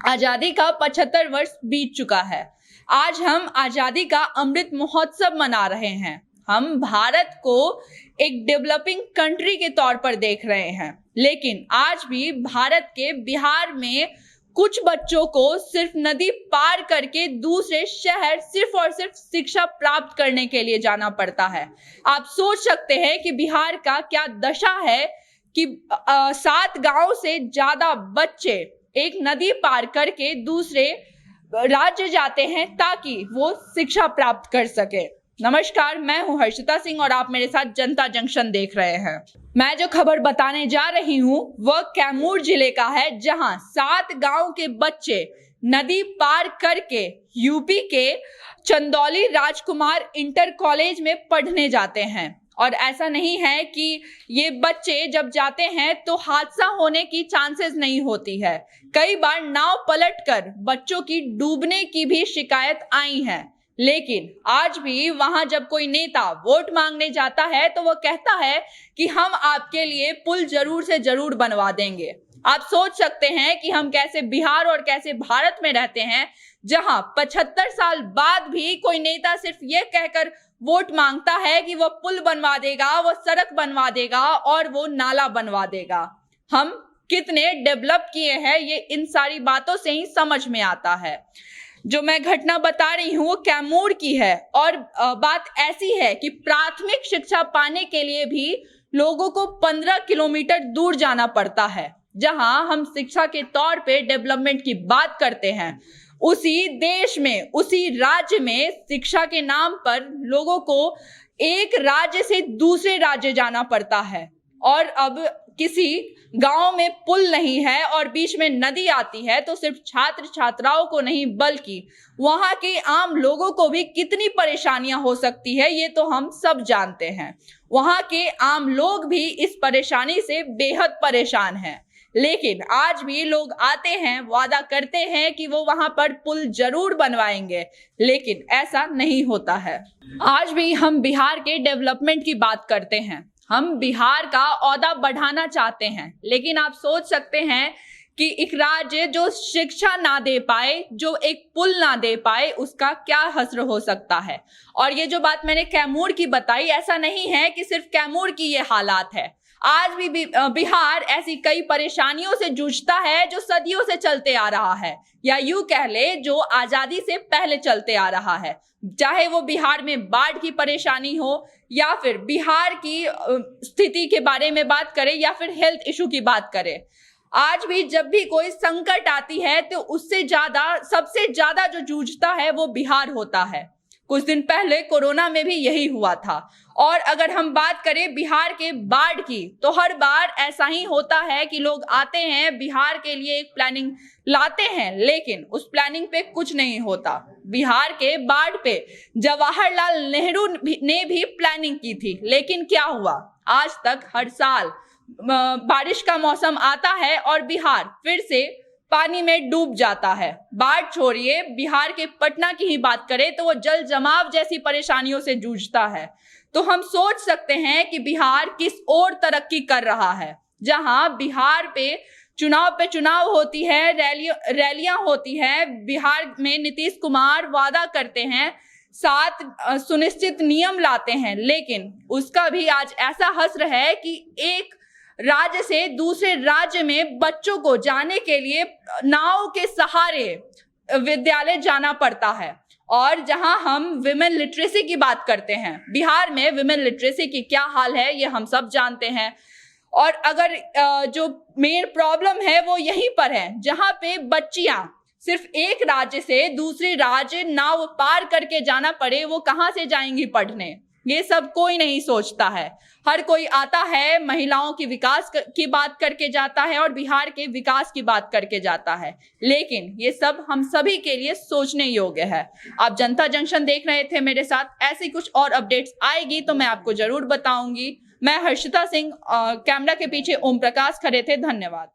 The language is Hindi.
आजादी का 75 वर्ष बीत चुका है। आज हम आजादी का अमृत महोत्सव मना रहे हैं। हम भारत को एक डेवलपिंग कंट्री के तौर पर देख रहे हैं, लेकिन आज भी भारत के बिहार में कुछ बच्चों को सिर्फ नदी पार करके दूसरे शहर सिर्फ और सिर्फ शिक्षा प्राप्त करने के लिए जाना पड़ता है। आप सोच सकते हैं कि बिहार का क्या दशा है कि 7 गांव से ज्यादा बच्चे एक नदी पार करके दूसरे राज्य जाते हैं ताकि वो शिक्षा प्राप्त कर सके। नमस्कार, मैं हूं हर्षिता सिंह और आप मेरे साथ जनता जंक्शन देख रहे हैं। मैं जो खबर बताने जा रही हूं वह कैमूर जिले का है, जहां 7 गांव के बच्चे नदी पार करके यूपी के चंदौली राजकुमार इंटर कॉलेज में पढ़ने जाते हैं। और ऐसा नहीं है कि ये बच्चे जब जाते हैं तो हादसा होने की चांसेस नहीं होती है। कई बार नाव पलटकर बच्चों की डूबने की भी शिकायत आई है, लेकिन आज भी वहां जब कोई नेता वोट मांगने जाता है तो वो कहता है कि हम आपके लिए पुल जरूर से जरूर बनवा देंगे। आप सोच सकते हैं कि हम कैसे बिहार और कैसे भारत में रहते हैं, जहां 75 साल बाद भी कोई नेता सिर्फ ये कहकर वोट मांगता है कि वो पुल बनवा देगा, वो सड़क बनवा देगा और वो नाला बनवा देगा। हम कितने डेवलप किए हैं ये इन सारी बातों से ही समझ में आता है। जो मैं घटना बता रही हूँ वो कैमूर की है और बात ऐसी है कि प्राथमिक शिक्षा पाने के लिए भी लोगों को 15 किलोमीटर दूर जाना पड़ता है। जहां हम शिक्षा के तौर पे डेवलपमेंट की बात करते हैं, उसी देश में, उसी राज्य में शिक्षा के नाम पर लोगों को एक राज्य से दूसरे राज्य जाना पड़ता है। और अब किसी गांव में पुल नहीं है और बीच में नदी आती है तो सिर्फ छात्र छात्राओं को नहीं बल्कि वहां के आम लोगों को भी कितनी परेशानियां हो सकती है ये तो हम सब जानते हैं। वहां के आम लोग भी इस परेशानी से बेहद परेशान हैं, लेकिन आज भी लोग आते हैं, वादा करते हैं कि वो वहां पर पुल जरूर बनवाएंगे, लेकिन ऐसा नहीं होता है। आज भी हम बिहार के डेवलपमेंट की बात करते हैं, हम बिहार का ओहदा बढ़ाना चाहते हैं, लेकिन आप सोच सकते हैं कि एक राज्य जो शिक्षा ना दे पाए, जो एक पुल ना दे पाए, उसका क्या हश्र हो सकता है। और ये जो बात मैंने कैमूर की बताई, ऐसा नहीं है कि सिर्फ कैमूर की ये हालात है। आज भी बिहार ऐसी कई परेशानियों से जूझता है जो सदियों से चलते आ रहा है, या यूं कह ले जो आजादी से पहले चलते आ रहा है। चाहे वो बिहार में बाढ़ की परेशानी हो, या फिर बिहार की स्थिति के बारे में बात करें, या फिर हेल्थ इशू की बात करें। आज भी जब भी कोई संकट आती है तो उससे ज्यादा, सबसे ज्यादा जो जूझता है वो बिहार होता है। कुछ दिन पहले कोरोना में भी यही हुआ था। और अगर हम बात करें बिहार के बाढ़ की, तो हर बार ऐसा ही होता है कि लोग आते हैं, बिहार के लिए एक प्लानिंग लाते हैं, लेकिन उस प्लानिंग पे कुछ नहीं होता। बिहार के बाढ़ पे जवाहरलाल नेहरू ने भी प्लानिंग की थी, लेकिन क्या हुआ? आज तक हर साल बारिश का मौसम आता है और बिहार फिर से पानी में डूब जाता है। बाढ़ छोड़िए, बिहार के पटना की ही बात करें तो वो जल जमाव जैसी परेशानियों से जूझता है। तो हम सोच सकते हैं कि बिहार किस ओर तरक्की कर रहा है, जहां बिहार पे चुनाव होती है, रैलियां होती है। बिहार में नीतीश कुमार वादा करते हैं, 7 सुनिश्चित नियम लाते हैं, लेकिन उसका भी आज ऐसा हश्र है कि एक राज्य से दूसरे राज्य में बच्चों को जाने के लिए नाव के सहारे विद्यालय जाना पड़ता है। और जहां हम विमेन लिटरेसी की बात करते हैं, बिहार में विमेन लिटरेसी की क्या हाल है ये हम सब जानते हैं। और अगर जो मेन प्रॉब्लम है वो यहीं पर है, जहां पे बच्चियां सिर्फ एक राज्य से दूसरे राज्य नाव पार करके जाना पड़े, वो कहां से जाएंगी पढ़ने? ये सब कोई नहीं सोचता है। हर कोई आता है, महिलाओं की विकास की बात करके जाता है और बिहार के विकास की बात करके जाता है, लेकिन ये सब हम सभी के लिए सोचने योग्य है। आप जनता जंक्शन देख रहे थे मेरे साथ। ऐसी कुछ और अपडेट्स आएगी तो मैं आपको जरूर बताऊंगी। मैं हर्षिता सिंह, कैमरा के पीछे ओम प्रकाश खड़े थे। धन्यवाद।